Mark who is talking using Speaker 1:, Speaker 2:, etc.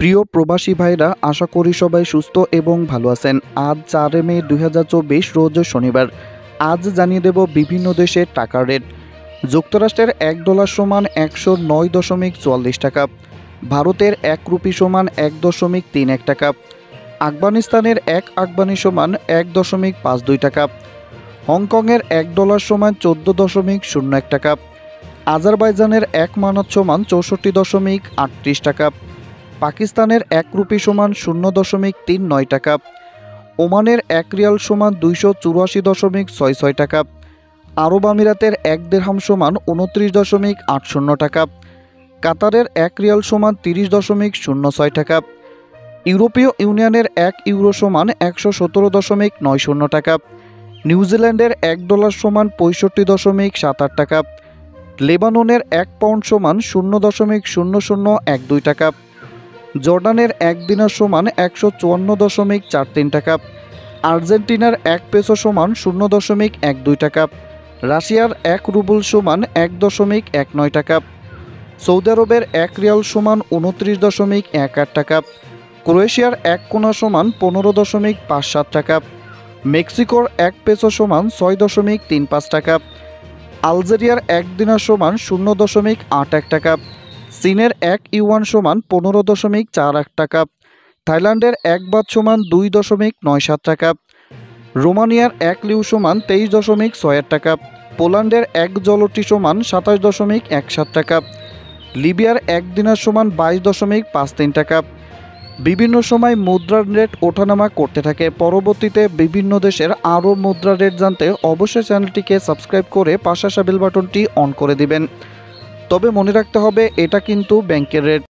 Speaker 1: প্রিয় প্রবাসী ভাইরা, আশা করি সবাই সুস্থ এবং ভালো আছেন। আজ 4 মে 2024 রোজ শনিবার। আজ জানিয়ে দেব বিভিন্ন দেশের টাকার রেট। যুক্তরাষ্ট্রের $1 সমান 109.44 টাকা, ভারতের 1 রুপি সমান 1.31 টাকা, আফগানিস্তানের 1 আফগানি সমান 1.52 টাকা, হংকংয়ের $1 সমান 14.01 টাকা, আজারবাইজানের 1 মানত সমান 64.38 টাকা, পাকিস্তানের 1 রুপি সমান 0.39 টাকা, ওমানের 1 রিয়াল সমান 284.66 টাকা, আরব আমিরাতের 1 দিরহাম সমান 29.80 টাকা, কাতারের 1 রিয়াল সমান 30.06 টাকা, ইউরোপীয় ইউনিয়নের 1 ইউরো সমান 117.90 টাকা, নিউজিল্যান্ডের $1 সমান 65.78 টাকা, লেবাননের 1 পাউন্ড সমান 0.0012 টাকা, জর্ডানের 1 দিনার সমান 154.43 টাকা, আর্জেন্টিনার 1 পেসো সমান 0.12 টাকা, রাশিয়ার 1 রুবল সমান 1.19 টাকা, সৌদি আরবের 1 রিয়াল সমান 29.18 টাকা, ক্রোয়েশিয়ার 1 কোনা সমান 15.57 টাকা, মেক্সিকোর 1 পেসো সমান 6.35 টাকা, আলজেরিয়ার 1 দিনার সমান 0.81 টাকা, চীনের 1 ইউয়ান সমান 15.41 টাকা, থাইল্যান্ডের 1 বাত সমান 2.97 টাকা, রোমানিয়ার 1 লিউ সমান 23.68 টাকা, পোল্যান্ডের 1 জলটি সমান 27.17 টাকা, লিবিয়ার 1 দিনার সমান 22.53 টাকা। বিভিন্ন সময় মুদ্রার রেট ওঠানামা করতে থাকে। পরবর্তীতে বিভিন্ন দেশের আরও মুদ্রার রেট জানতে অবশ্যই চ্যানেলটিকে সাবস্ক্রাইব করে পাশে আসা বেল বাটনটি অন করে দিবেন। তবে মনে রাখতে হবে, এটা কিন্তু ব্যাংকের রেট।